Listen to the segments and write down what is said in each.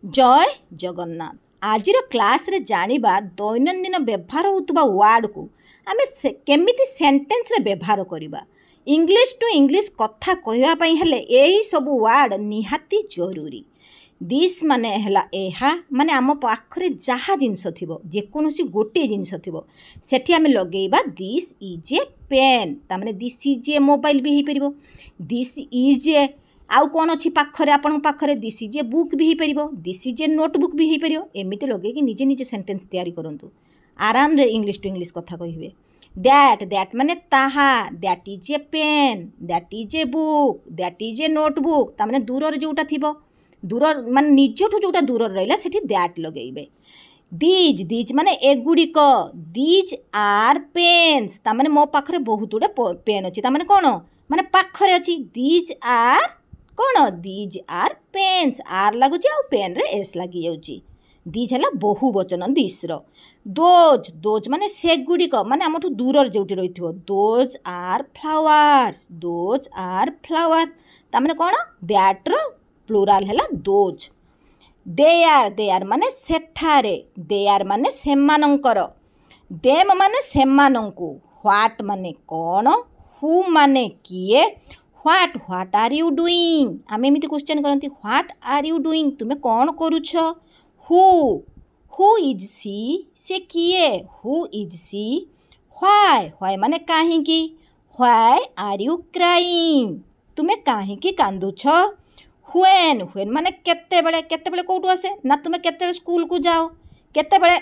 जय जगन्नाथ। आज क्लास रे जानिबा दैनंदिन व्यवहार होतुबा वर्ड को आमे केमिति सेंटेंस रे व्यवहार करिबा। इंग्लिश टू इंग्लिश कथा कहवा पई हेले एही सब वर्ड निहाती जरूरी। दिस माने हला एहा माने आम पाखरे जहा जिनस थिबो जेकोनोसी गोटे जिनस थिबो सेठी आमे लगेइबा दिस इज ए पेन ता माने दिस इज ए मोबाइल भी हे परिबो। दिस इज ए आउ कौन अच्छी पाखरे आपण पाखरे दिस इज ए बुक भी हो पार दिस इज ए नोटबुक भी हो पार एमती लगे कि निजे निजे सेंटेंस तैयारी करंतु आराम रे इंग्लिश टू इंग्लिश कथा कहिबे। दैट माने ताहा that is a pen that is a book that is a notebook ता माने दूर रे जोटा थिबो दूर माने निजठु जोटा दूर रहिला सेठी दैट लगेइबे। दीज माने एगुड़िक दीज आर पेन्स ता माने मो पाखरे बहुत गुडे पेन अछि ता माने कोन माने पाखरे अछि दीज आर कौन दीज आर पेन्स आर लगुच आ पेन रे एस लगी जाऊँगी। दीज है बहुवचन दिस दोज माने से गुड़िक माने आम दूर जो रही दोज आर फ्लावर्स ताने कौन दैट रो प्लूराल है दोज। दे आर माने सेठारे दे आर माने सेमानंकर देम माने सेमानंकु व्हाट माने कौन हु माने किए व्हाट आर यू डूइंग आमे एमिति क्वेश्चन करंती व्हाट आर यू डूइंग तुम्हें कौन करूछ। हु इज सी से किए हु इज सी। व्हाई माने काहींकी व्हाई आर यू क्राइंग तुम्हें काहींकी कांदुछ। व्हेन माने केते बेले कोठु आसे ना तुम्हें केते बेले स्कूल को जाओ केते बेले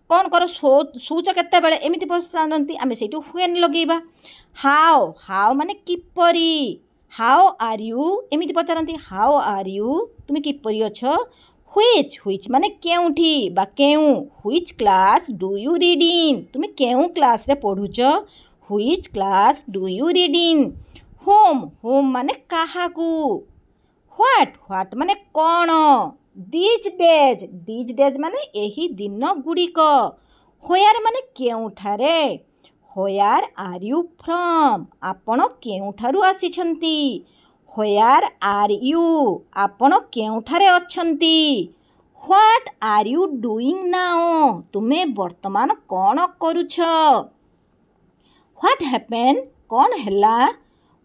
कौन कर शोच केते बेले एमिति पचारती आमे सेठी व्हेन लगेइबा। हाउ माने किपरी हाउ आर यू एमिति पचारती हाउ आर यू तुम्हें किपरी अछ। व्हिच माने केउठी बा केउ which class do you read in तुम्हें केउ क्लास रे पढुछ which class do you read in. Home माने काहाकू व्हाट माने कौन। दीज डेज माने एही दिन गुड़िक। व्हेयर माने केउठारे व्हेयर आर यू फ्रॉम आपण केउठारु आसिछंती। व्हेयर आर यू आपण केउठारे अछंती। What are you doing now तुमे वर्तमान कौन करूछ। व्हाट हैपेन कौन हैला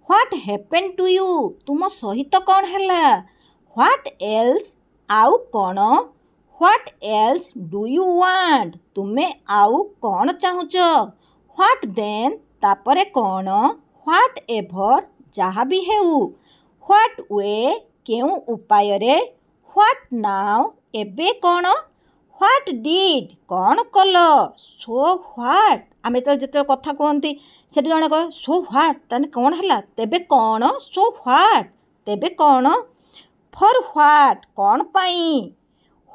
व्हाट हैपेन टू यू तुम सहित कौन हैला। व्हाट एल्स आउ कौन what else do you want तुमे आउ कौन चाहुच। व्हाट देन तापरे कौन व्हाट एभर जहाँ भी हेउ। व्हाट वे केउ उपाय रे व्हाट नाउ एबे कौन। व्हाट डिड कौन कल सो व्हाट आमे तो जते कथा कहती से जने कह सो व्हाट ताने कौन हैला तेबे कौन सो व्हाट तेबे कौन। फॉर व्हाट कौन पाई।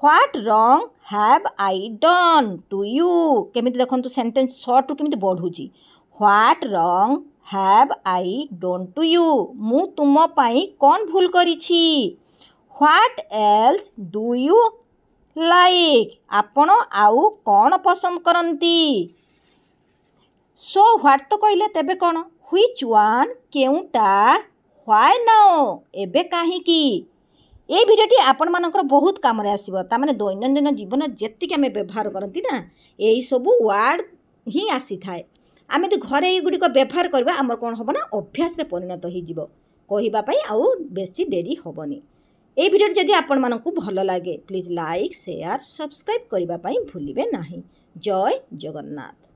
What wrong have I done to you केमिति देखंतु सेंटेंस शॉर्ट केमिति बढ़ुची। What wrong have I done to you मु तुम पाई कौन भूल करिछि। What else do you like आपण आउ कौन पसंद करंती। सो व्हाट तो कहले तेबे कौन व्हिच वन केउटा व्हाई नाउ एबे काहींकी। ये भिडियोटी आपण मानकर बहुत काम आसो ताने दैनंदिन जीवन जेतिक आम व्यवहार करती ना यही सब वर्ड ही आसी थाए आम तो घरे युड़िक व्यवहार करवा आमर कौन हम ना अभ्यास परिणत हो कहवाई आउ बेसी डेरी हेनी। ये भिडियो जदि आपण मानकु भल लगे प्लीज लाइक शेयर सब्सक्राइब करने भूलिए ना। जय जगन्नाथ।